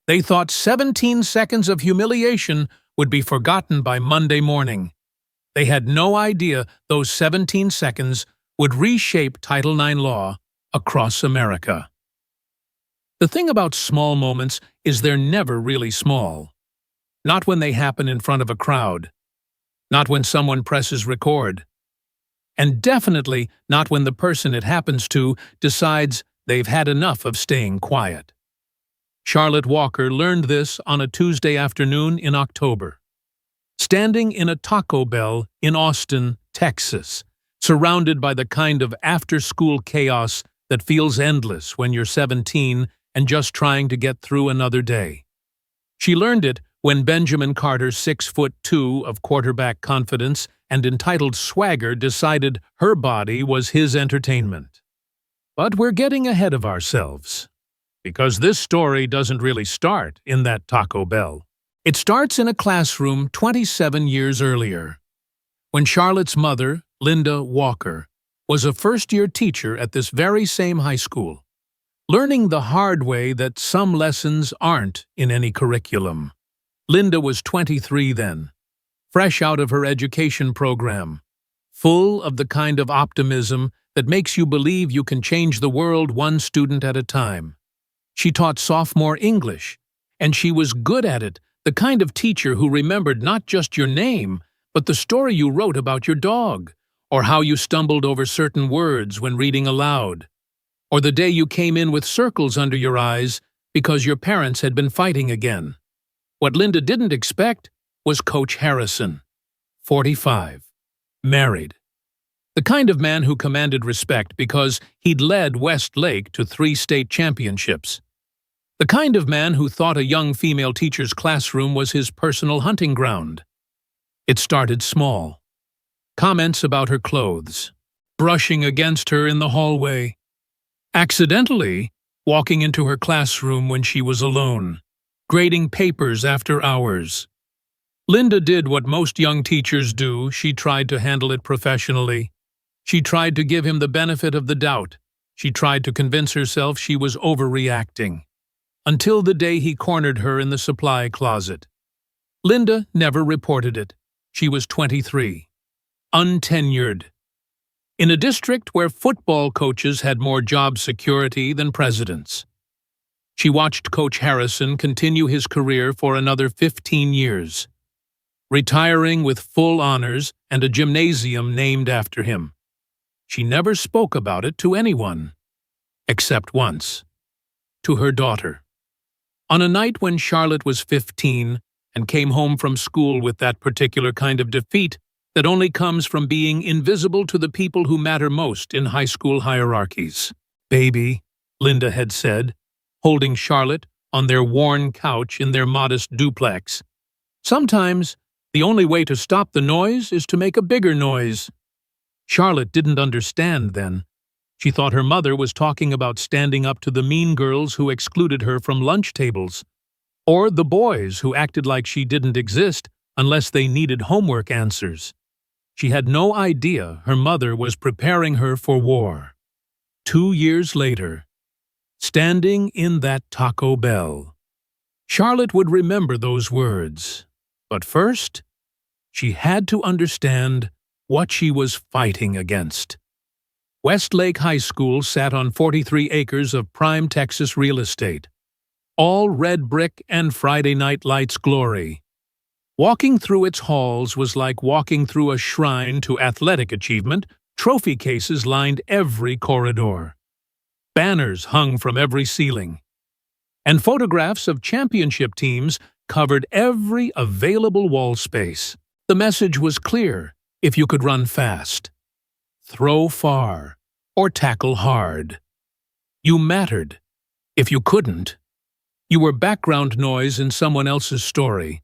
They thought 17 seconds of humiliation would be forgotten by Monday morning. They had no idea those 17 seconds would reshape Title IX law across America. The thing about small moments is they're never really small. Not when they happen in front of a crowd. Not when someone presses record. And definitely not when the person it happens to decides they've had enough of staying quiet. Charlotte Walker learned this on a Tuesday afternoon in October. Standing in a Taco Bell in Austin, Texas, surrounded by the kind of after-school chaos that feels endless when you're 17 and just trying to get through another day. She learned it when Benjamin Carter's 6'2" of quarterback confidence and entitled swagger decided her body was his entertainment. But we're getting ahead of ourselves. Because this story doesn't really start in that Taco Bell. It starts in a classroom 27 years earlier, when Charlotte's mother, Linda Walker, was a first-year teacher at this very same high school, learning the hard way that some lessons aren't in any curriculum. Linda was 23 then, fresh out of her education program, full of the kind of optimism that makes you believe you can change the world one student at a time. She taught sophomore English, and she was good at it, the kind of teacher who remembered not just your name, but the story you wrote about your dog, or how you stumbled over certain words when reading aloud, or the day you came in with circles under your eyes because your parents had been fighting again. What Linda didn't expect was Coach Harrison, 45, married. The kind of man who commanded respect because he'd led Westlake to 3 state championships. The kind of man who thought a young female teacher's classroom was his personal hunting ground. It started small. Comments about her clothes, brushing against her in the hallway, accidentally walking into her classroom when she was alone, grading papers after hours. Linda did what most young teachers do. She tried to handle it professionally. She tried to give him the benefit of the doubt. She tried to convince herself she was overreacting. Until the day he cornered her in the supply closet. Linda never reported it. She was 23. Untenured. In a district where football coaches had more job security than presidents. She watched Coach Harrison continue his career for another 15 years, retiring with full honors and a gymnasium named after him. She never spoke about it to anyone, except once, to her daughter. On a night when Charlotte was 15 and came home from school with that particular kind of defeat that only comes from being invisible to the people who matter most in high school hierarchies. "Baby," Linda had said, holding Charlotte on their worn couch in their modest duplex. "Sometimes, the only way to stop the noise is to make a bigger noise." Charlotte didn't understand then. She thought her mother was talking about standing up to the mean girls who excluded her from lunch tables, or the boys who acted like she didn't exist unless they needed homework answers. She had no idea her mother was preparing her for war. 2 years later, standing in that Taco Bell, Charlotte would remember those words. But first, she had to understand what she was fighting against. Westlake High School sat on 43 acres of prime Texas real estate, all red brick and Friday night lights glory. Walking through its halls was like walking through a shrine to athletic achievement. Trophy cases lined every corridor. Banners hung from every ceiling. And photographs of championship teams covered every available wall space. The message was clear: if you could run fast, throw far, or tackle hard, you mattered. If you couldn't, you were background noise in someone else's story.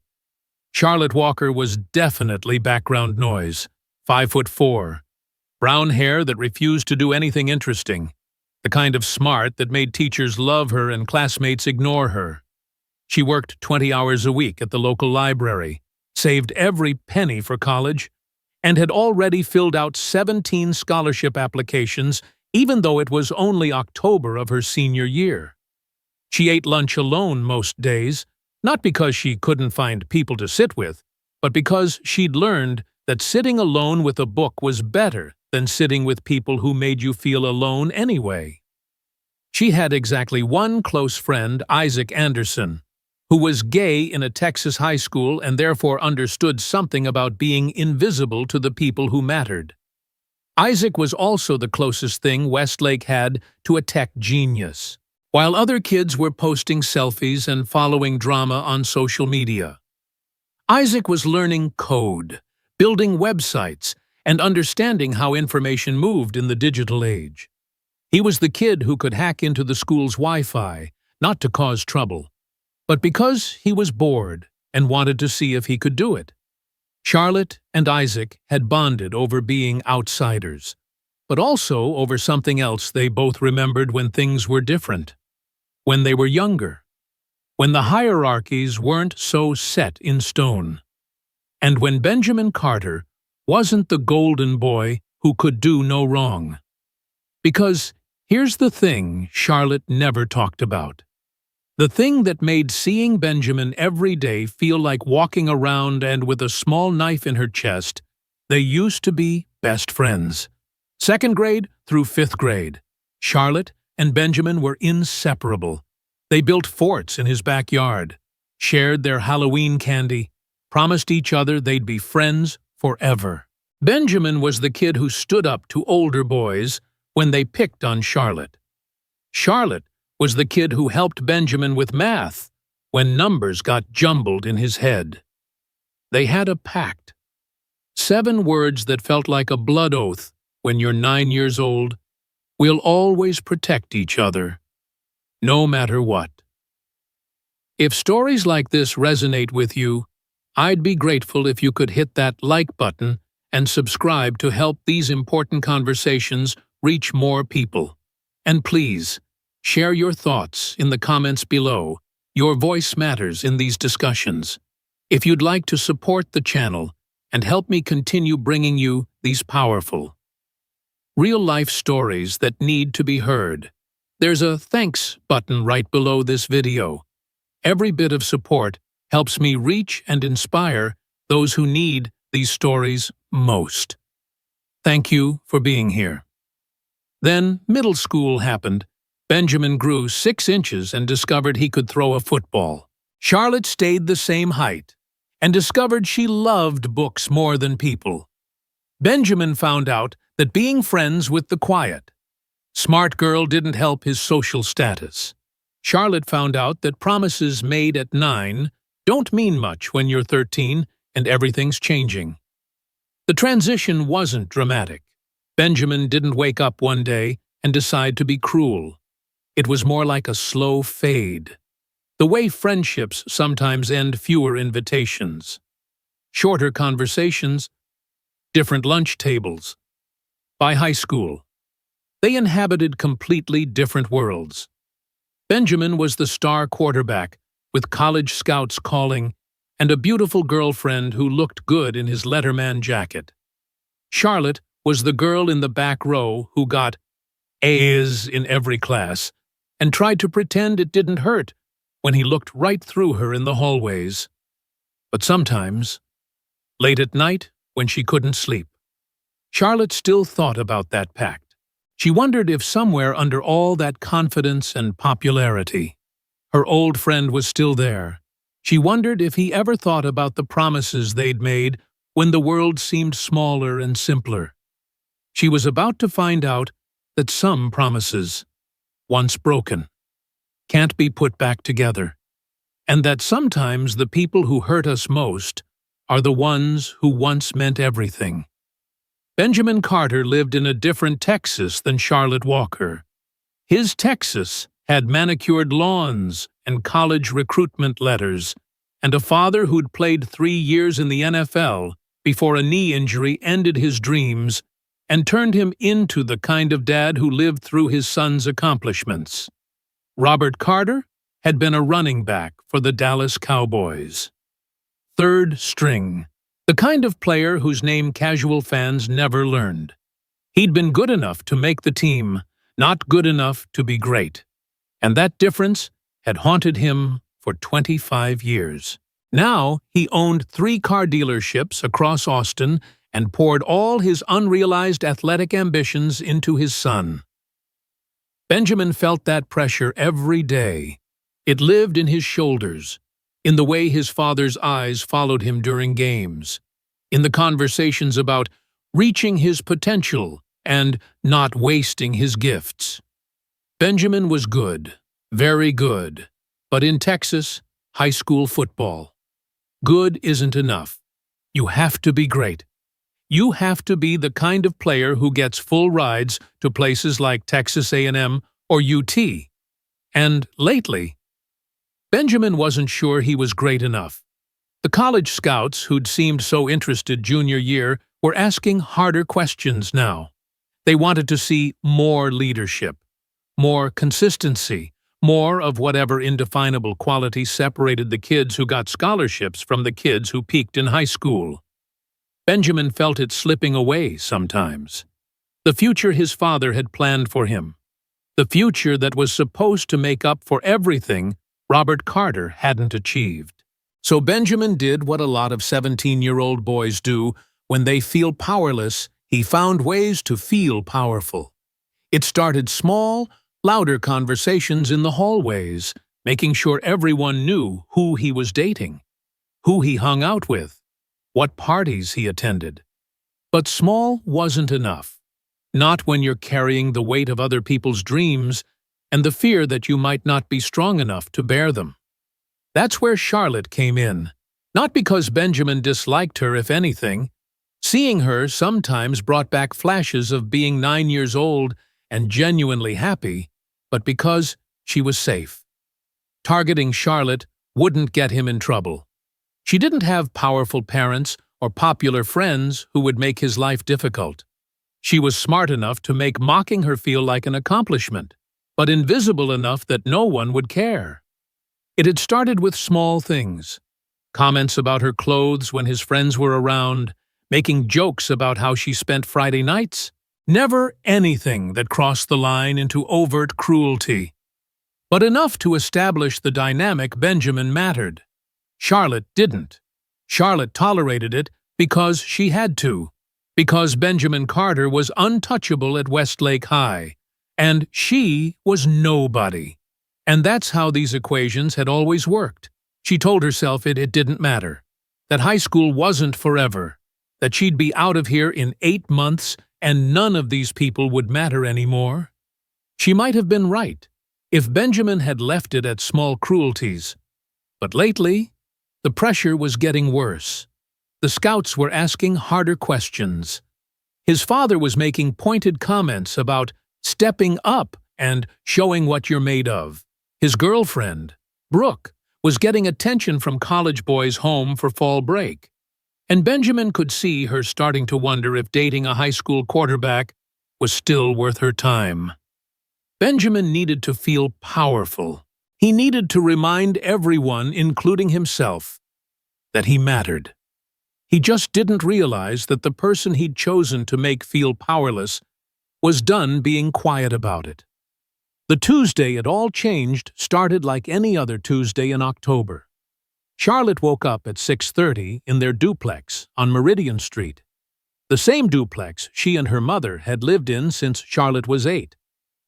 Charlotte Walker was definitely background noise. 5'4", brown hair that refused to do anything interesting, the kind of smart that made teachers love her and classmates ignore her. She worked 20 hours a week at the local library, saved every penny for college, and had already filled out 17 scholarship applications, even though it was only October of her senior year. She ate lunch alone most days, not because she couldn't find people to sit with, but because she'd learned that sitting alone with a book was better than sitting with people who made you feel alone anyway. She had exactly one close friend, Isaac Anderson, who was gay in a Texas high school and therefore understood something about being invisible to the people who mattered. Isaac was also the closest thing Westlake had to a tech genius, while other kids were posting selfies and following drama on social media. Isaac was learning code, building websites, and understanding how information moved in the digital age. He was the kid who could hack into the school's Wi-Fi, not to cause trouble, but because he was bored and wanted to see if he could do it. Charlotte and Isaac had bonded over being outsiders, but also over something else they both remembered when things were different. When they were younger. When the hierarchies weren't so set in stone. And when Benjamin Carter wasn't the golden boy who could do no wrong. Because here's the thing Charlotte never talked about. The thing that made seeing Benjamin every day feel like walking around and with a small knife in her chest, they used to be best friends. 2nd grade through 5th grade, Charlotte and Benjamin were inseparable. They built forts in his backyard, shared their Halloween candy, promised each other they'd be friends forever. Benjamin was the kid who stood up to older boys when they picked on Charlotte. Charlotte was the kid who helped Benjamin with math when numbers got jumbled in his head. They had a pact. 7 words that felt like a blood oath when you're 9 years old. We'll always protect each other, no matter what. If stories like this resonate with you, I'd be grateful if you could hit that like button and subscribe to help these important conversations reach more people. And please, share your thoughts in the comments below. Your voice matters in these discussions. If you'd like to support the channel and help me continue bringing you these powerful, real-life stories that need to be heard, there's a thanks button right below this video. Every bit of support helps me reach and inspire those who need these stories most. Thank you for being here. Then middle school happened. Benjamin grew 6 inches and discovered he could throw a football. Charlotte stayed the same height and discovered she loved books more than people. Benjamin found out that being friends with the quiet, smart girl didn't help his social status. Charlotte found out that promises made at 9 don't mean much when you're 13 and everything's changing. The transition wasn't dramatic. Benjamin didn't wake up one day and decide to be cruel. It was more like a slow fade. The way friendships sometimes end, fewer invitations, shorter conversations, different lunch tables. By high school, they inhabited completely different worlds. Benjamin was the star quarterback, with college scouts calling, and a beautiful girlfriend who looked good in his Letterman jacket. Charlotte was the girl in the back row who got A's in every class, and tried to pretend it didn't hurt when he looked right through her in the hallways. But sometimes, late at night when she couldn't sleep, Charlotte still thought about that pact. She wondered if somewhere under all that confidence and popularity, her old friend was still there. She wondered if he ever thought about the promises they'd made when the world seemed smaller and simpler. She was about to find out that some promises, once broken, can't be put back together, and that sometimes the people who hurt us most are the ones who once meant everything. Benjamin Carter lived in a different Texas than Charlotte Walker. His Texas had manicured lawns and college recruitment letters, and a father who'd played 3 years in the NFL before a knee injury ended his dreams and turned him into the kind of dad who lived through his son's accomplishments. Robert Carter had been a running back for the Dallas Cowboys. 3rd string, the kind of player whose name casual fans never learned. He'd been good enough to make the team, not good enough to be great. And that difference had haunted him for 25 years. Now he owned 3 car dealerships across Austin and poured all his unrealized athletic ambitions into his son. Benjamin felt that pressure every day. It lived in his shoulders, in the way his father's eyes followed him during games, in the conversations about reaching his potential and not wasting his gifts. Benjamin was good, very good, but in Texas, high school football, good isn't enough. You have to be great. You have to be the kind of player who gets full rides to places like Texas A&M or UT. And lately, Benjamin wasn't sure he was great enough. The college scouts who'd seemed so interested junior year were asking harder questions now. They wanted to see more leadership, more consistency, more of whatever indefinable quality separated the kids who got scholarships from the kids who peaked in high school. Benjamin felt it slipping away sometimes. The future his father had planned for him. The future that was supposed to make up for everything Robert Carter hadn't achieved. So Benjamin did what a lot of 17-year-old boys do when they feel powerless. He found ways to feel powerful. It started small, louder conversations in the hallways, making sure everyone knew who he was dating, who he hung out with, what parties he attended. But small wasn't enough. Not when you're carrying the weight of other people's dreams and the fear that you might not be strong enough to bear them. That's where Charlotte came in. Not because Benjamin disliked her, if anything. Seeing her sometimes brought back flashes of being 9 years old and genuinely happy, but because she was safe. Targeting Charlotte wouldn't get him in trouble. She didn't have powerful parents or popular friends who would make his life difficult. She was smart enough to make mocking her feel like an accomplishment, but invisible enough that no one would care. It had started with small things. Comments about her clothes when his friends were around, making jokes about how she spent Friday nights. Never anything that crossed the line into overt cruelty. But enough to establish the dynamic Benjamin mattered. Charlotte didn't. Charlotte tolerated it because she had to, because Benjamin Carter was untouchable at Westlake High, and she was nobody. And that's how these equations had always worked. She told herself it didn't matter, that high school wasn't forever, that she'd be out of here in 8 months and none of these people would matter anymore. She might have been right if Benjamin had left it at small cruelties. But lately, the pressure was getting worse. The scouts were asking harder questions. His father was making pointed comments about stepping up and showing what you're made of. His girlfriend, Brooke, was getting attention from college boys home for fall break. And Benjamin could see her starting to wonder if dating a high school quarterback was still worth her time. Benjamin needed to feel powerful. He needed to remind everyone, including himself, that he mattered. He just didn't realize that the person he'd chosen to make feel powerless was done being quiet about it. The Tuesday it all changed started like any other Tuesday in October. Charlotte woke up at 6:30 in their duplex on Meridian Street, the same duplex she and her mother had lived in since Charlotte was 8,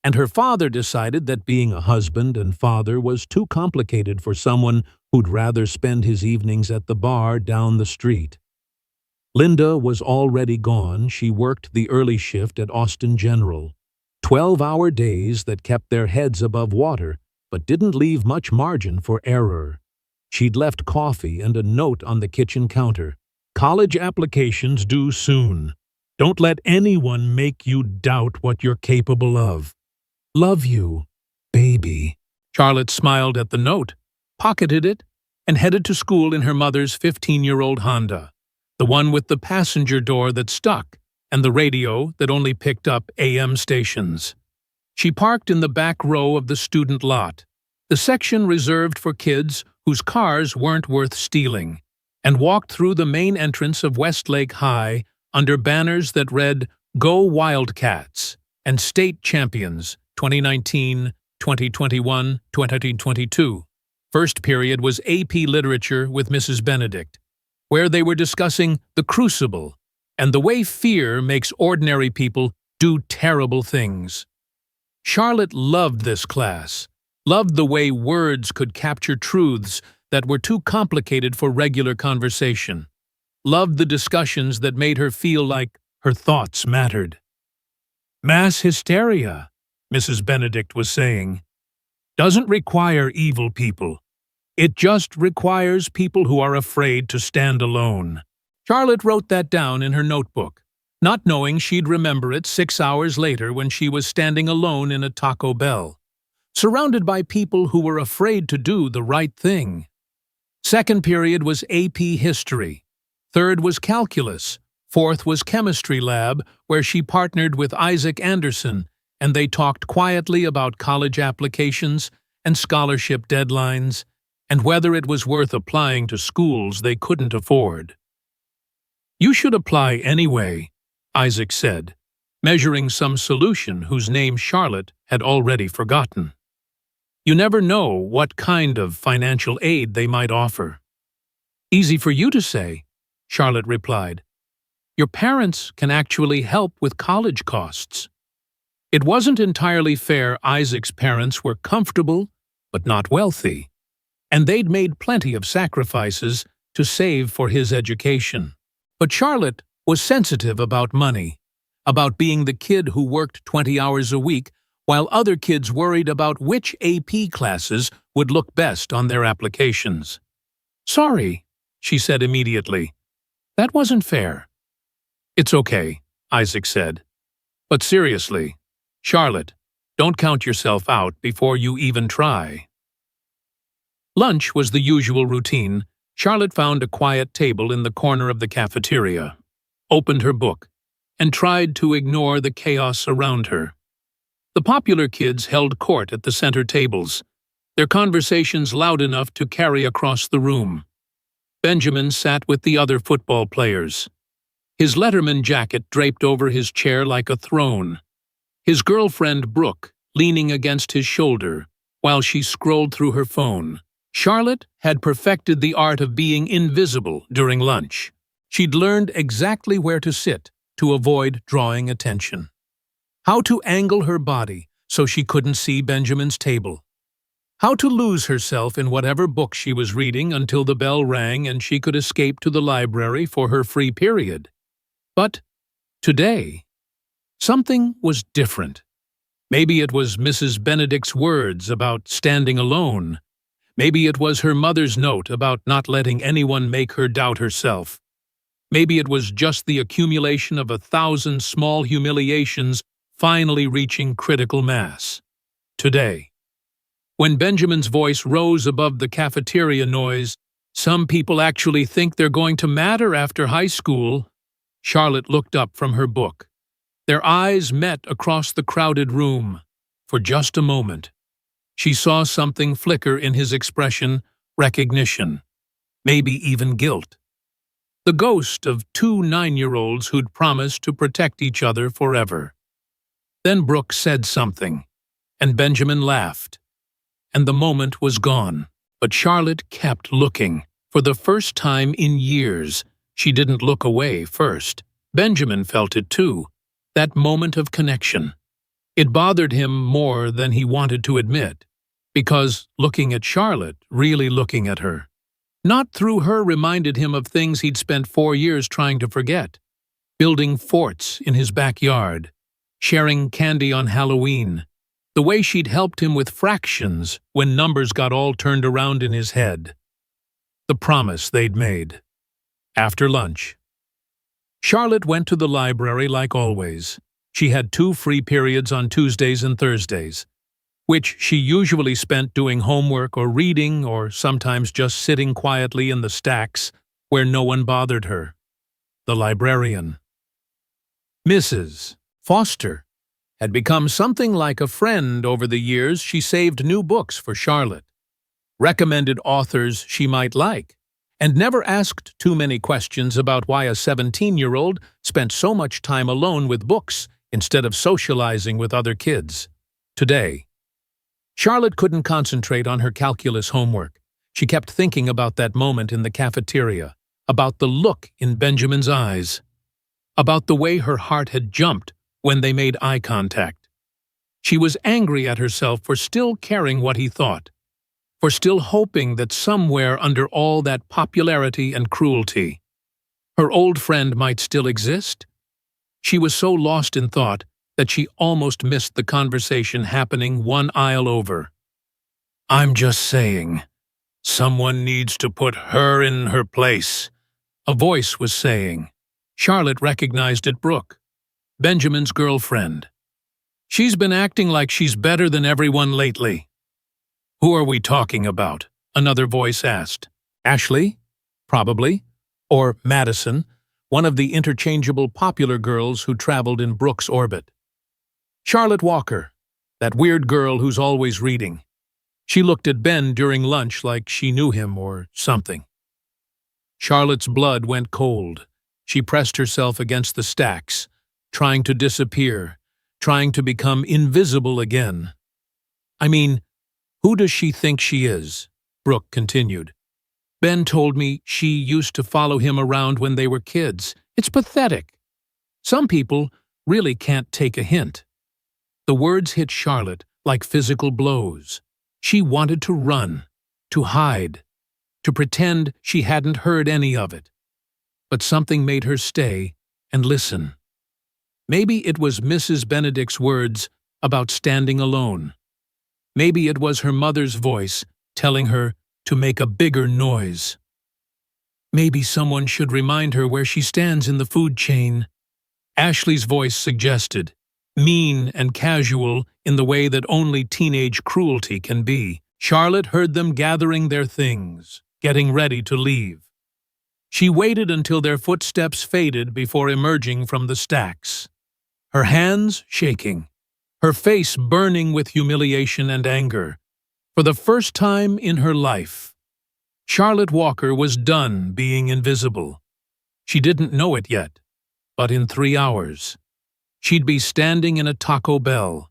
and her father decided that being a husband and father was too complicated for someone who'd rather spend his evenings at the bar down the street. Linda was already gone. She worked the early shift at Austin General. 12-hour days that kept their heads above water, but didn't leave much margin for error. She'd left coffee and a note on the kitchen counter. College applications due soon. Don't let anyone make you doubt what you're capable of. Love you, baby. Charlotte smiled at the note, pocketed it, and headed to school in her mother's 15-year-old Honda, the one with the passenger door that stuck and the radio that only picked up AM stations. She parked in the back row of the student lot, the section reserved for kids whose cars weren't worth stealing, and walked through the main entrance of Westlake High under banners that read, "Go Wildcats" and "State Champions 2019 2021-2022. First period was AP Literature with Mrs. Benedict, where they were discussing The Crucible and the way fear makes ordinary people do terrible things. Charlotte loved this class, loved the way words could capture truths that were too complicated for regular conversation, loved the discussions that made her feel like her thoughts mattered. Mass hysteria, Mrs. Benedict was saying, doesn't require evil people. It just requires people who are afraid to stand alone. Charlotte wrote that down in her notebook, not knowing she'd remember it 6 hours later when she was standing alone in a Taco Bell, surrounded by people who were afraid to do the right thing. Second period was AP History. Third was Calculus. Fourth was Chemistry Lab, where she partnered with Isaac Anderson, and they talked quietly about college applications and scholarship deadlines, and whether it was worth applying to schools they couldn't afford. You should apply anyway, Isaac said, measuring some solution whose name Charlotte had already forgotten. You never know what kind of financial aid they might offer. Easy for you to say, Charlotte replied. Your parents can actually help with college costs. It wasn't entirely fair. Isaac's parents were comfortable, but not wealthy, and they'd made plenty of sacrifices to save for his education. But Charlotte was sensitive about money, about being the kid who worked 20 hours a week while other kids worried about which AP classes would look best on their applications. Sorry, she said immediately. That wasn't fair. It's okay, Isaac said. But seriously, Charlotte, don't count yourself out before you even try. Lunch was the usual routine. Charlotte found a quiet table in the corner of the cafeteria, opened her book, and tried to ignore the chaos around her. The popular kids held court at the center tables, their conversations loud enough to carry across the room. Benjamin sat with the other football players, his Letterman jacket draped over his chair like a throne, his girlfriend Brooke leaning against his shoulder while she scrolled through her phone. Charlotte had perfected the art of being invisible during lunch. She'd learned exactly where to sit to avoid drawing attention, how to angle her body so she couldn't see Benjamin's table, how to lose herself in whatever book she was reading until the bell rang and she could escape to the library for her free period. But today, something was different. Maybe it was Mrs. Benedict's words about standing alone. Maybe it was her mother's note about not letting anyone make her doubt herself. Maybe it was just the accumulation of 1,000 small humiliations finally reaching critical mass. Today, when Benjamin's voice rose above the cafeteria noise, some people actually think they're going to matter after high school. Charlotte looked up from her book. Their eyes met across the crowded room. For just a moment, she saw something flicker in his expression, recognition, maybe even guilt. The ghost of 2 9-year-olds who'd promised to protect each other forever. Then Brooke said something, and Benjamin laughed, and the moment was gone. But Charlotte kept looking. For the first time in years, she didn't look away first. Benjamin felt it too, that moment of connection. It bothered him more than he wanted to admit, because looking at Charlotte, really looking at her, not through her, reminded him of things he'd spent 4 years trying to forget. Building forts in his backyard, sharing candy on Halloween, the way she'd helped him with fractions when numbers got all turned around in his head. The promise they'd made. After lunch, Charlotte went to the library like always. She had 2 free periods on Tuesdays and Thursdays, which she usually spent doing homework or reading or sometimes just sitting quietly in the stacks where no one bothered her. The librarian, Mrs. Foster, had become something like a friend over the years. She saved new books for Charlotte, recommended authors she might like, and never asked too many questions about why a 17-year-old spent so much time alone with books instead of socializing with other kids. Today, Charlotte couldn't concentrate on her calculus homework. She kept thinking about that moment in the cafeteria, about the look in Benjamin's eyes, about the way her heart had jumped when they made eye contact. She was angry at herself for still caring what he thought, for still hoping that somewhere under all that popularity and cruelty, her old friend might still exist. She was so lost in thought that she almost missed the conversation happening one aisle over. "I'm just saying, someone needs to put her in her place," a voice was saying. Charlotte recognized it Brooke, Benjamin's girlfriend. "She's been acting like she's better than everyone lately." "Who are we talking about?" another voice asked. Ashley? Probably. Or Madison, one of the interchangeable popular girls who traveled in Brooke's orbit. Charlotte Walker, that weird girl who's always reading. She looked at Ben during lunch like she knew him or something. Charlotte's blood went cold. She pressed herself against the stacks, trying to disappear, trying to become invisible again. "I mean, who does she think she is?" Brooke continued. "Ben told me she used to follow him around when they were kids. It's pathetic. Some people really can't take a hint." The words hit Charlotte like physical blows. She wanted to run, to hide, to pretend she hadn't heard any of it. But something made her stay and listen. Maybe it was Mrs. Benedict's words about standing alone. Maybe it was her mother's voice telling her to make a bigger noise. Maybe someone should remind her where she stands in the food chain. Ashley's voice suggested, mean and casual in the way that only teenage cruelty can be. Charlotte heard them gathering their things, getting ready to leave. She waited until their footsteps faded before emerging from the stacks, her hands shaking, her face burning with humiliation and anger. For the first time in her life, Charlotte Walker was done being invisible. She didn't know it yet, but in 3 hours, she'd be standing in a Taco Bell,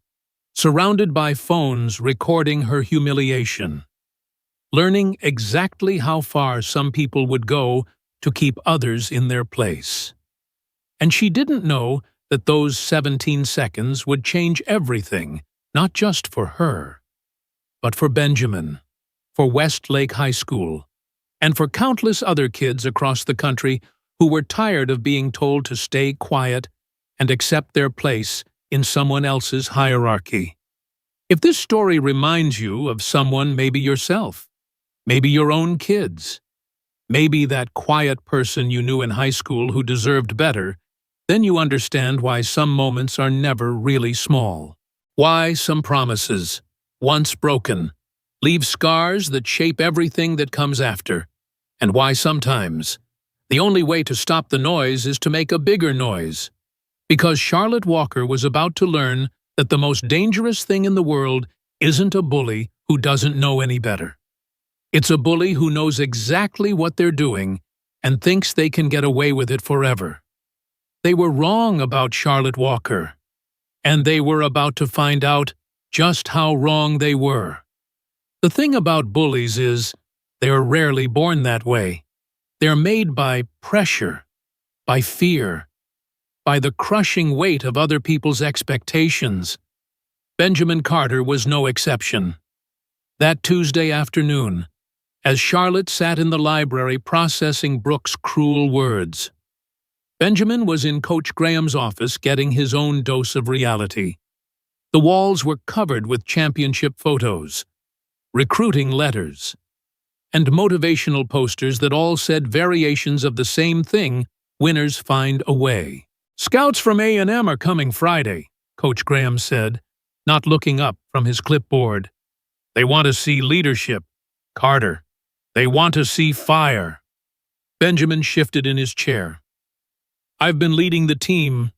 surrounded by phones recording her humiliation, learning exactly how far some people would go to keep others in their place. And she didn't know that those 17 seconds would change everything, not just for her, but for Benjamin, for Westlake High School, and for countless other kids across the country who were tired of being told to stay quiet and accept their place in someone else's hierarchy. If this story reminds you of someone, maybe yourself, maybe your own kids, maybe that quiet person you knew in high school who deserved better, then you understand why some moments are never really small. Why some promises, once broken, leave scars that shape everything that comes after, and why sometimes the only way to stop the noise is to make a bigger noise. Because Charlotte Walker was about to learn that the most dangerous thing in the world isn't a bully who doesn't know any better. It's a bully who knows exactly what they're doing and thinks they can get away with it forever. They were wrong about Charlotte Walker, and they were about to find out just how wrong they were. The thing about bullies is they're rarely born that way. They're made by pressure, by fear, by the crushing weight of other people's expectations. Benjamin Carter was no exception. That Tuesday afternoon, as Charlotte sat in the library processing Brooke's cruel words, Benjamin was in Coach Graham's office getting his own dose of reality. The walls were covered with championship photos, recruiting letters, and motivational posters that all said variations of the same thing: winners find a way. "Scouts from A&M are coming Friday," Coach Graham said, not looking up from his clipboard. "They want to see leadership, Carter. They want to see fire." Benjamin shifted in his chair. "I've been leading the team.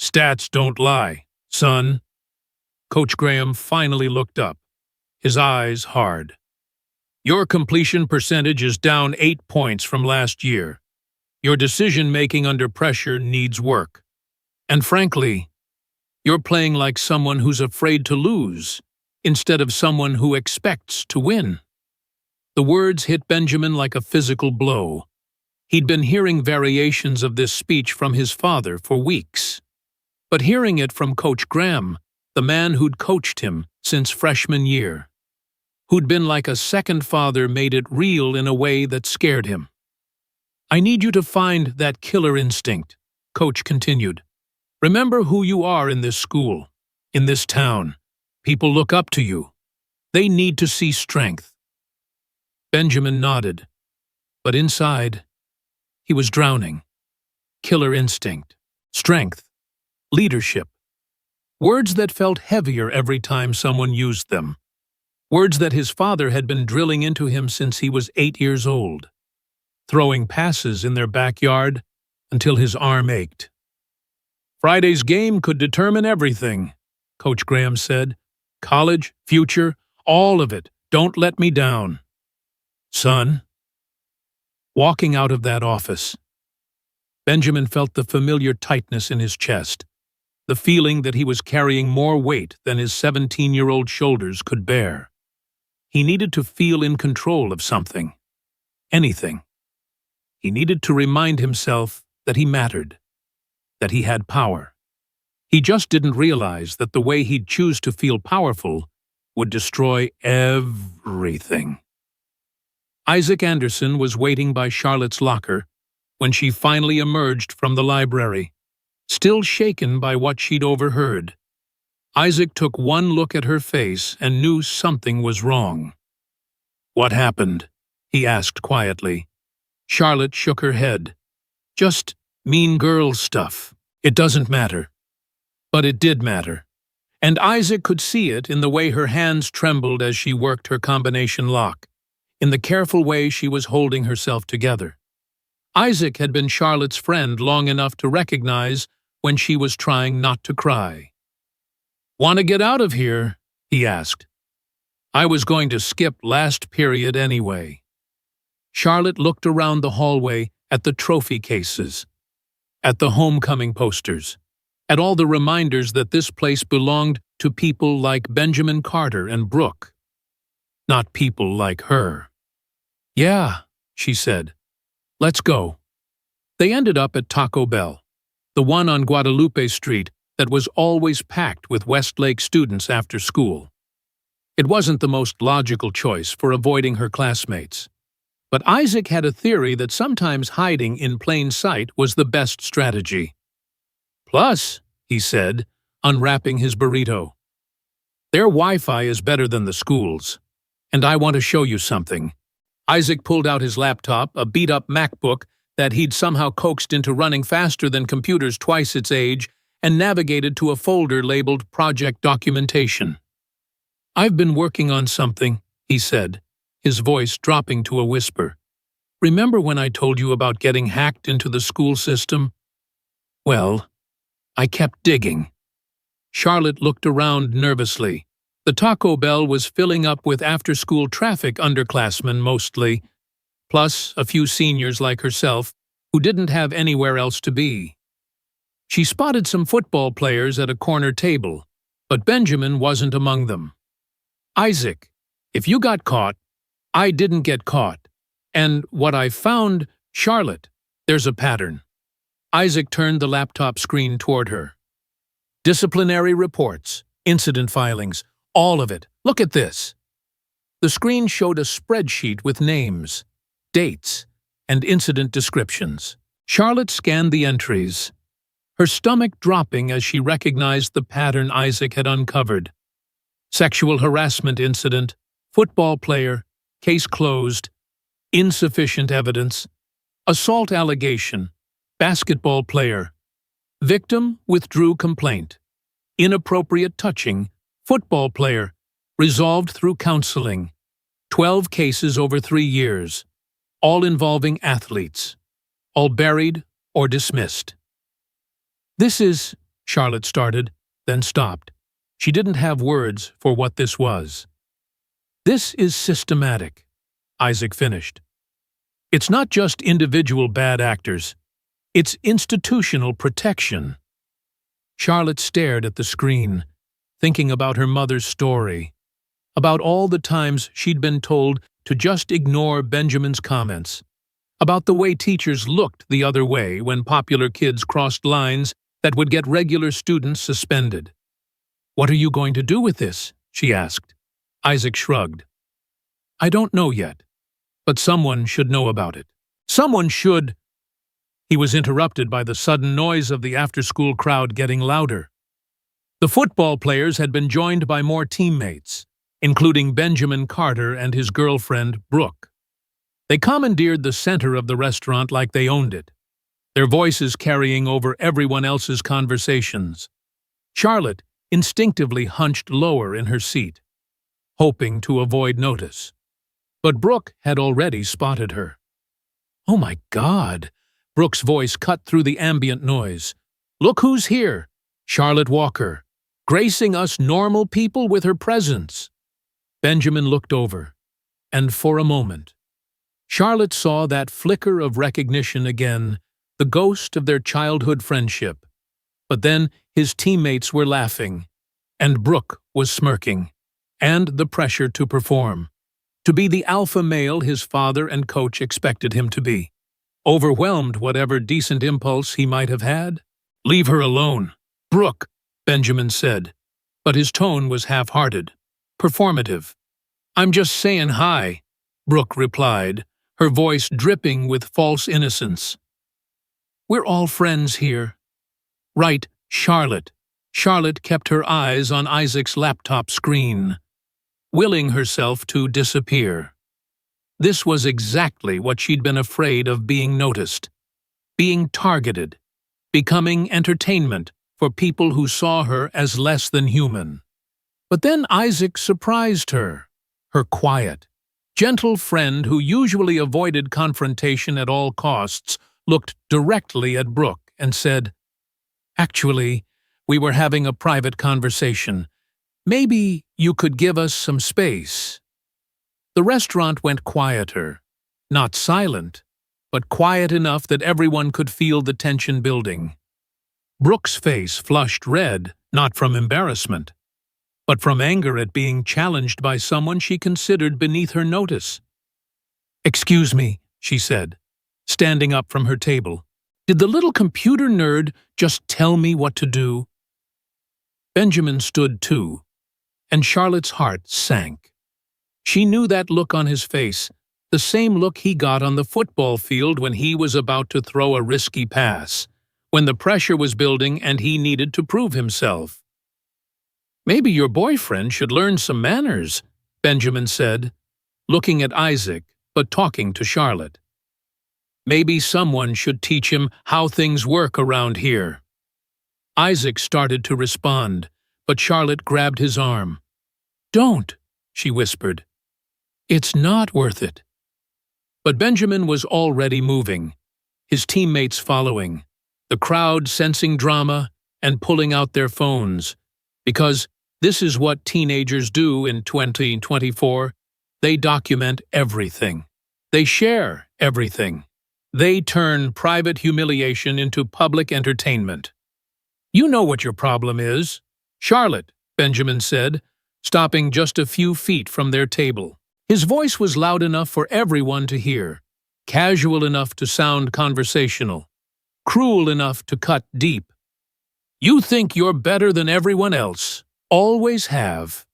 Stats don't lie, son." Coach Graham finally looked up, his eyes hard. "Your completion percentage is down 8 points from last year. Your decision-making under pressure needs work. And frankly, you're playing like someone who's afraid to lose. instead of someone who expects to win. The words hit Benjamin like a physical blow. He'd been hearing variations of this speech from his father for weeks. But hearing it from Coach Graham, the man who'd coached him since freshman year, who'd been like a second father, made it real in a way that scared him. "I need you to find that killer instinct," Coach continued. "Remember who you are in this school, in this town. People look up to you. They need to see strength." Benjamin nodded, but inside, he was drowning. Killer instinct, strength, leadership. Words that felt heavier every time someone used them. Words that his father had been drilling into him since he was 8 years old. Throwing passes in their backyard until his arm ached. "Friday's game could determine everything," Coach Graham said. "College, future, all of it. Don't let me down." "Son." Walking out of that office, Benjamin felt the familiar tightness in his chest, the feeling that he was carrying more weight than his 17-year-old shoulders could bear. He needed to feel in control of something. Anything. He needed to remind himself that he mattered, that he had power. He just didn't realize that the way he'd choose to feel powerful would destroy everything. Isaac Anderson was waiting by Charlotte's locker when she finally emerged from the library, still shaken by what she'd overheard. Isaac took one look at her face and knew something was wrong. "What happened?" he asked quietly. Charlotte shook her head. "Just mean girl stuff. It doesn't matter." But it did matter, and Isaac could see it in the way her hands trembled as she worked her combination lock, in the careful way she was holding herself together. Isaac had been Charlotte's friend long enough to recognize when she was trying not to cry. "Want to get out of here?" he asked. "I was going to skip last period anyway." Charlotte looked around the hallway at the trophy cases, at the homecoming posters, at all the reminders that this place belonged to people like Benjamin Carter and Brooke, not people like her. "Yeah," she said. "Let's go." They ended up at Taco Bell, the one on Guadalupe Street that was always packed with Westlake students after school. It wasn't the most logical choice for avoiding her classmates, but Isaac had a theory that sometimes hiding in plain sight was the best strategy. "Plus," he said, unwrapping his burrito, "their Wi-Fi is better than the school's, and I want to show you something." Isaac pulled out his laptop, a beat-up MacBook that he'd somehow coaxed into running faster than computers twice its age, and navigated to a folder labeled Project Documentation. "I've been working on something," he said, his voice dropping to a whisper. "Remember when I told you about getting hacked into the school system? Well, I kept digging." Charlotte looked around nervously. The Taco Bell was filling up with after-school traffic, underclassmen mostly, plus a few seniors like herself who didn't have anywhere else to be. She spotted some football players at a corner table, but Benjamin wasn't among them. "Isaac, if you got caught, I didn't get caught. And what I found, Charlotte, there's a pattern." Isaac turned the laptop screen toward her. "Disciplinary reports, incident filings, all of it. Look at this." The screen showed a spreadsheet with names, dates, and incident descriptions. Charlotte scanned the entries, her stomach dropping as she recognized the pattern Isaac had uncovered. Sexual harassment incident, football player, case closed, insufficient evidence, assault allegation, basketball player, victim withdrew complaint, inappropriate touching, football player, resolved through counseling, 12 cases over 3 years, all involving athletes, all buried or dismissed. "This is," Charlotte started, then stopped. She didn't have words for what this was. "This is systematic," Isaac finished. "It's not just individual bad actors. It's institutional protection." Charlotte stared at the screen, thinking about her mother's story, about all the times she'd been told to just ignore Benjamin's comments, about the way teachers looked the other way when popular kids crossed lines that would get regular students suspended. "What are you going to do with this?" she asked. Isaac shrugged. "I don't know yet, but someone should know about it. Someone should—" He was interrupted by the sudden noise of the after-school crowd getting louder. The football players had been joined by more teammates, including Benjamin Carter and his girlfriend, Brooke. They commandeered the center of the restaurant like they owned it, their voices carrying over everyone else's conversations. Charlotte instinctively hunched lower in her seat, hoping to avoid notice. But Brooke had already spotted her. "Oh my God!" Brooke's voice cut through the ambient noise. "Look who's here! Charlotte Walker, gracing us normal people with her presence." Benjamin looked over, and for a moment, Charlotte saw that flicker of recognition again, the ghost of their childhood friendship. But then his teammates were laughing, and Brooke was smirking, and the pressure to perform, to be the alpha male his father and coach expected him to be, overwhelmed whatever decent impulse he might have had. "Leave her alone, Brooke," Benjamin said, but his tone was half-hearted, performative. "I'm just saying hi," Brooke replied, her voice dripping with false innocence. "We're all friends here." "Right, Charlotte." Charlotte kept her eyes on Isaac's laptop screen, willing herself to disappear. This was exactly what she'd been afraid of, being noticed, being targeted, becoming entertainment for people who saw her as less than human. But then Isaac surprised her, her quiet, gentle friend who usually avoided confrontation at all costs, looked directly at Brooke and said, "Actually, we were having a private conversation. Maybe you could give us some space." The restaurant went quieter, not silent, but quiet enough that everyone could feel the tension building. Brooke's face flushed red, not from embarrassment, but from anger at being challenged by someone she considered beneath her notice. "Excuse me," she said, standing up from her table. "Did the little computer nerd just tell me what to do?" Benjamin stood too, and Charlotte's heart sank. She knew that look on his face, the same look he got on the football field when he was about to throw a risky pass, when the pressure was building and he needed to prove himself. "Maybe your boyfriend should learn some manners," Benjamin said, looking at Isaac but talking to Charlotte. "Maybe someone should teach him how things work around here." Isaac started to respond, but Charlotte grabbed his arm. "Don't," she whispered. "It's not worth it." But Benjamin was already moving, his teammates following, the crowd sensing drama and pulling out their phones, because this is what teenagers do in 2024. They document everything. They share everything. They turn private humiliation into public entertainment. "You know what your problem is, Charlotte," Benjamin said, stopping just a few feet from their table. His voice was loud enough for everyone to hear, casual enough to sound conversational, cruel enough to cut deep. "You think you're better than everyone else. Always have."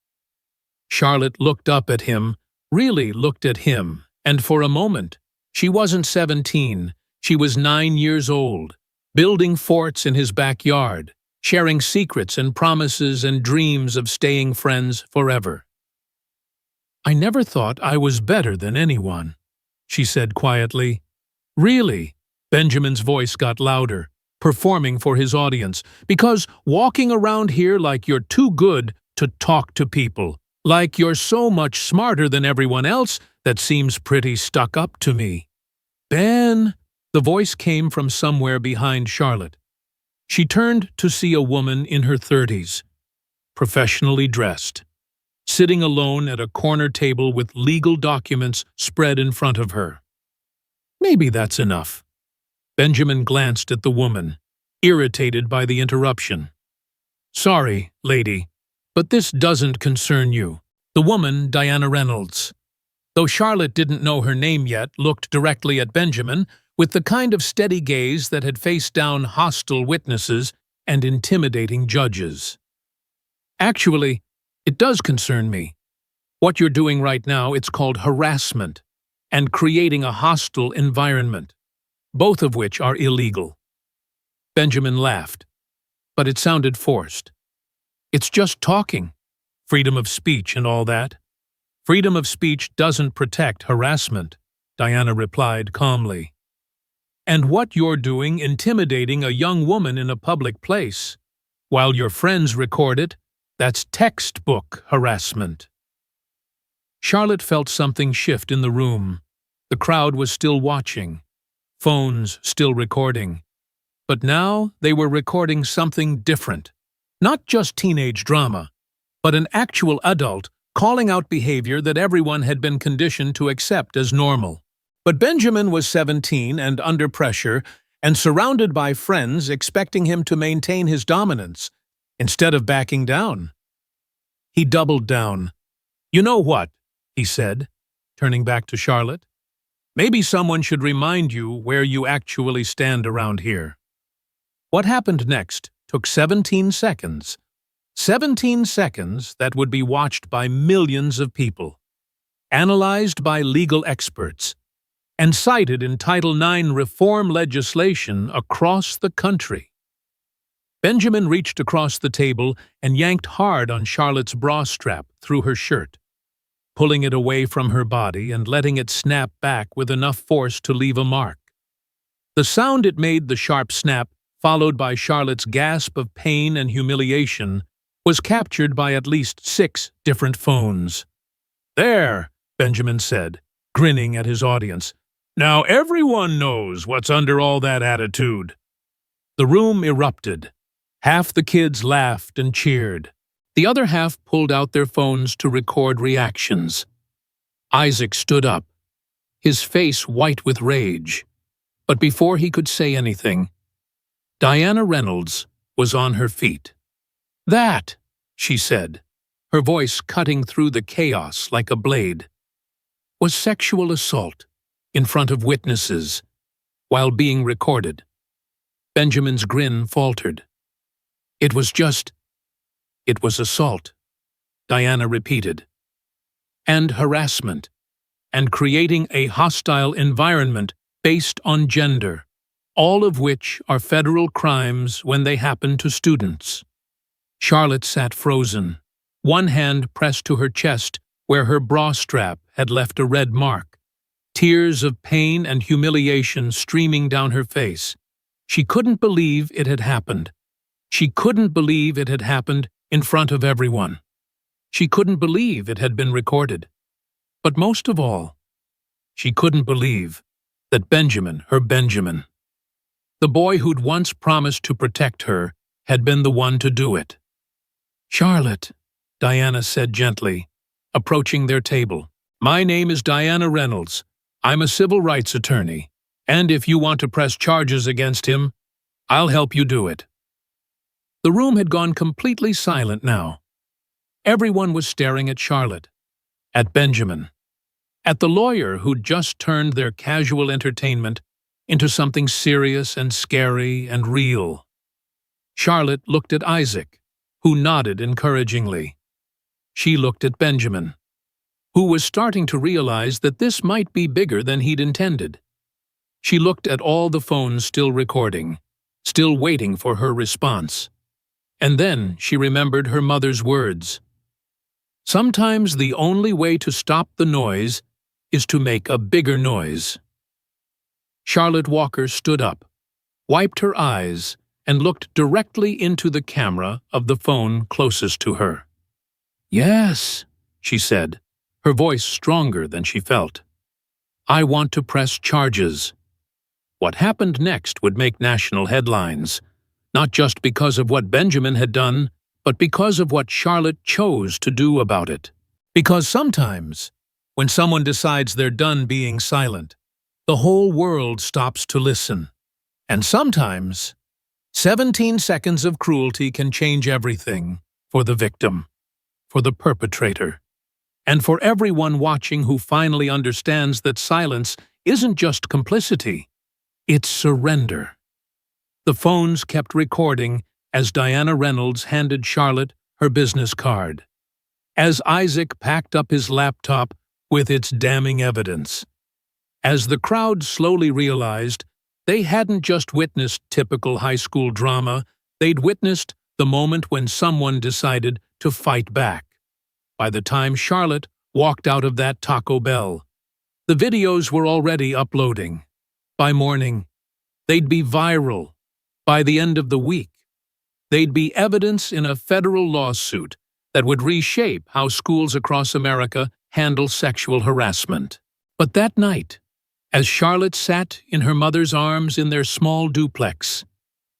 Charlotte looked up at him, really looked at him, and for a moment, she wasn't 17, she was 9 years old, building forts in his backyard, sharing secrets and promises and dreams of staying friends forever. "I never thought I was better than anyone," she said quietly. "Really?" Benjamin's voice got louder, performing for his audience, "because walking around here like you're too good to talk to people, like you're so much smarter than everyone else, that seems pretty stuck up to me." "Ben!" The voice came from somewhere behind Charlotte. She turned to see a woman in her 30s, professionally dressed, sitting alone at a corner table with legal documents spread in front of her. "Maybe that's enough." Benjamin glanced at the woman, irritated by the interruption. "Sorry, lady, but this doesn't concern you." The woman, Diana Reynolds, though Charlotte didn't know her name yet, looked directly at Benjamin with the kind of steady gaze that had faced down hostile witnesses and intimidating judges. Actually, it does concern me. What you're doing right now, it's called harassment and creating a hostile environment, both of which are illegal. Benjamin laughed, but it sounded forced. It's just talking, freedom of speech and all that. Freedom of speech doesn't protect harassment, Diana replied calmly. And what you're doing, intimidating a young woman in a public place, while your friends record it, that's textbook harassment. Charlotte felt something shift in the room. The crowd was still watching, phones still recording. But now they were recording something different. Not just teenage drama, but an actual adult calling out behavior that everyone had been conditioned to accept as normal. But Benjamin was 17 and under pressure and surrounded by friends expecting him to maintain his dominance instead of backing down. He doubled down. "You know what?" he said, turning back to Charlotte. "Maybe someone should remind you where you actually stand around here." What happened next took 17 seconds. 17 seconds that would be watched by millions of people, analyzed by legal experts, and cited in Title IX reform legislation across the country. Benjamin reached across the table and yanked hard on Charlotte's bra strap through her shirt, pulling it away from her body and letting it snap back with enough force to leave a mark. The sound it made, the sharp snap, followed by Charlotte's gasp of pain and humiliation, was captured by at least 6 different phones. "There," Benjamin said, grinning at his audience. "Now everyone knows what's under all that attitude." The room erupted. Half the kids laughed and cheered. The other half pulled out their phones to record reactions. Isaac stood up, his face white with rage. But before he could say anything, Diana Reynolds was on her feet. "That," she said, her voice cutting through the chaos like a blade, "was sexual assault in front of witnesses while being recorded." Benjamin's grin faltered. It was assault," Diana repeated. "And harassment, and creating a hostile environment based on gender, all of which are federal crimes when they happen to students." Charlotte sat frozen, one hand pressed to her chest where her bra strap had left a red mark, tears of pain and humiliation streaming down her face. She couldn't believe it had happened. She couldn't believe it had happened in front of everyone. She couldn't believe it had been recorded. But most of all, she couldn't believe that Benjamin, her Benjamin, the boy who'd once promised to protect her, had been the one to do it. "Charlotte," Diana said gently, approaching their table. "My name is Diana Reynolds. I'm a civil rights attorney, and if you want to press charges against him, I'll help you do it." The room had gone completely silent now. Everyone was staring at Charlotte, at Benjamin, at the lawyer who'd just turned their casual entertainment into something serious and scary and real. Charlotte looked at Isaac, who nodded encouragingly. She looked at Benjamin, who was starting to realize that this might be bigger than he'd intended. She looked at all the phones still recording, still waiting for her response. And then she remembered her mother's words. Sometimes the only way to stop the noise is to make a bigger noise. Charlotte Walker stood up, wiped her eyes, and looked directly into the camera of the phone closest to her. "Yes," she said, her voice stronger than she felt. "I want to press charges." What happened next would make national headlines, not just because of what Benjamin had done, but because of what Charlotte chose to do about it. Because sometimes, when someone decides they're done being silent, the whole world stops to listen. And sometimes, 17 seconds of cruelty can change everything for the victim, for the perpetrator. and for everyone watching who finally understands that silence isn't just complicity, it's surrender. The phones kept recording as Diana Reynolds handed Charlotte her business card, as Isaac packed up his laptop with its damning evidence. As the crowd slowly realized, they hadn't just witnessed typical high school drama, they'd witnessed the moment when someone decided to fight back. By the time Charlotte walked out of that Taco Bell, the videos were already uploading. By morning, they'd be viral. By the end of the week, they'd be evidence in a federal lawsuit that would reshape how schools across America handle sexual harassment. But that night, as Charlotte sat in her mother's arms in their small duplex,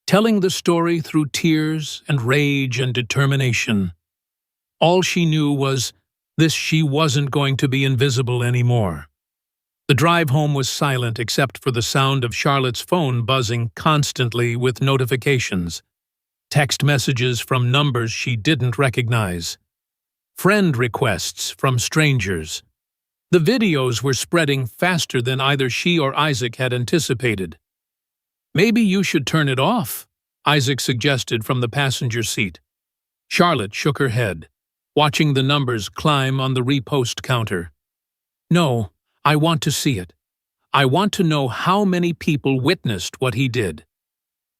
telling the story through tears and rage and determination, all she knew was she wasn't going to be invisible anymore. The drive home was silent except for the sound of Charlotte's phone buzzing constantly with notifications, text messages from numbers she didn't recognize, friend requests from strangers. The videos were spreading faster than either she or Isaac had anticipated. "Maybe you should turn it off," Isaac suggested from the passenger seat. Charlotte shook her head, watching the numbers climb on the repost counter. "No, I want to see it. I want to know how many people witnessed what he did."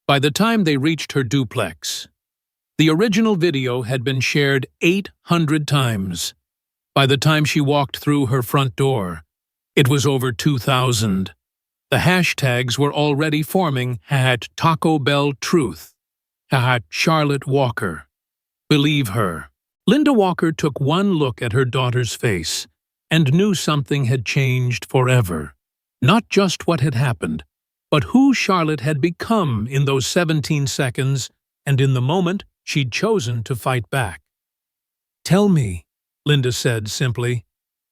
By the time they reached her duplex, the original video had been shared 800 times. By the time she walked through her front door, it was over 2,000. The hashtags were already forming #Taco Bell Truth, #Charlotte Walker. Believe her. Linda Walker took one look at her daughter's face and knew something had changed forever. Not just what had happened, but who Charlotte had become in those 17 seconds and in the moment she'd chosen to fight back. "Tell me," Linda said simply.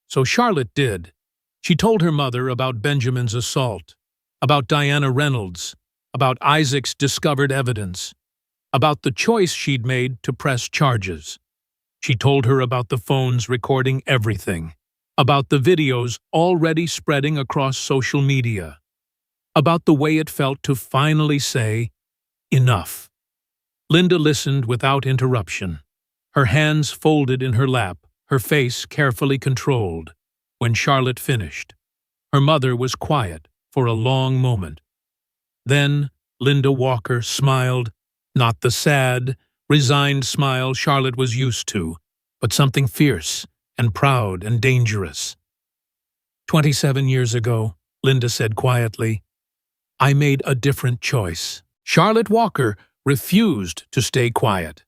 So Charlotte did. She told her mother about Benjamin's assault, about Diana Reynolds, about Isaac's discovered evidence, about the choice she'd made to press charges. She told her about the phones recording everything, about the videos already spreading across social media, about the way it felt to finally say, "Enough." Linda listened without interruption, her hands folded in her lap, her face carefully controlled. When Charlotte finished, her mother was quiet for a long moment. Then Linda Walker smiled, not the sad, resigned smile Charlotte was used to, but something fierce and proud and dangerous. 27 years ago, Linda said quietly, "I made a different choice." Charlotte Walker refused to stay quiet.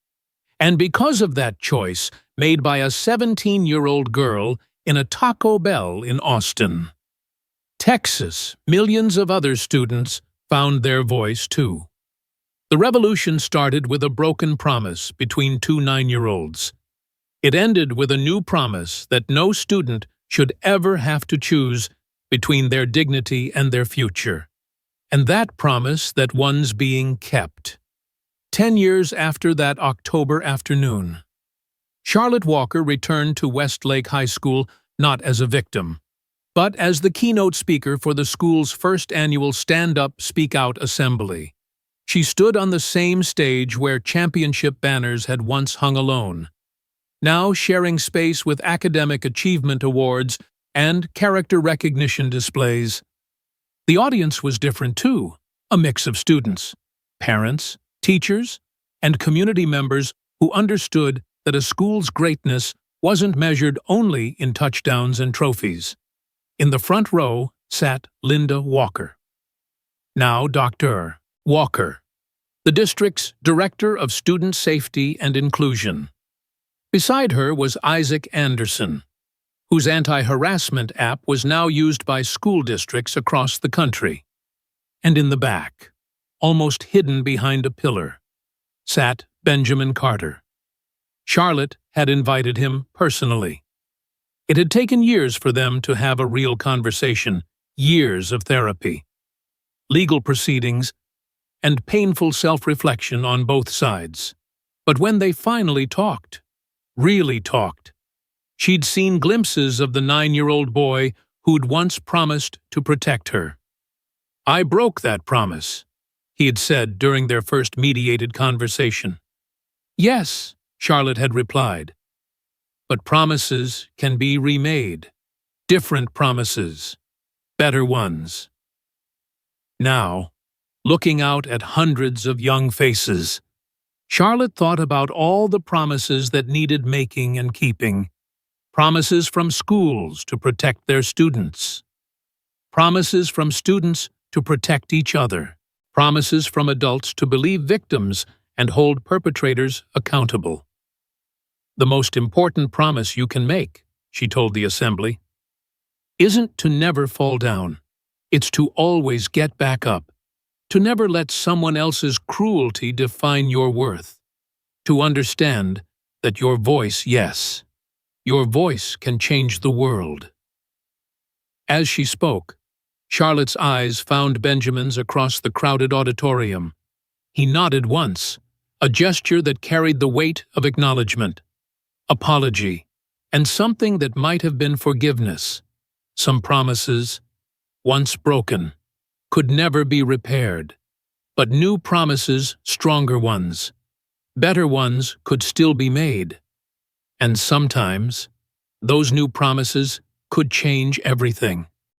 And because of that choice, made by a 17-year-old girl in a Taco Bell in Austin, Texas, millions of other students found their voice too. The revolution started with a broken promise between two 9-year-olds. It ended with a new promise that no student should ever have to choose between their dignity and their future. And that promise that one's being kept. 10 years after that October afternoon, Charlotte Walker returned to Westlake High School not as a victim, but as the keynote speaker for the school's first annual Stand Up, Speak Out assembly. She stood on the same stage where championship banners had once hung alone, now sharing space with academic achievement awards and character recognition displays. The audience was different too, a mix of students, parents, teachers, and community members who understood that a school's greatness wasn't measured only in touchdowns and trophies. In the front row sat Linda Walker, now Dr. Walker, the district's Director of Student Safety and Inclusion. Beside her was Isaac Anderson, whose anti-harassment app was now used by school districts across the country. And in the back, almost hidden behind a pillar, sat Benjamin Carter. Charlotte had invited him personally. It had taken years for them to have a real conversation, years of therapy, legal proceedings, and painful self-reflection on both sides. But when they finally talked, really talked, She'd seen glimpses of the 9-year-old boy who'd once promised to protect her. "I broke that promise," he had said during their first mediated conversation. "Yes," Charlotte had replied. "But promises can be remade. Different promises. Better ones." Now, looking out at hundreds of young faces, Charlotte thought about all the promises that needed making and keeping. Promises from schools to protect their students. Promises from students to protect each other. Promises from adults to believe victims and hold perpetrators accountable. "The most important promise you can make," she told the assembly, "isn't to never fall down. It's to always get back up. To never let someone else's cruelty define your worth. To understand that your voice, yes, your voice can change the world." As she spoke, Charlotte's eyes found Benjamin's across the crowded auditorium. He nodded once, a gesture that carried the weight of acknowledgement, apology, and something that might have been forgiveness. Some promises, once broken, could never be repaired, but new promises, stronger ones, better ones could still be made. And sometimes, those new promises could change everything.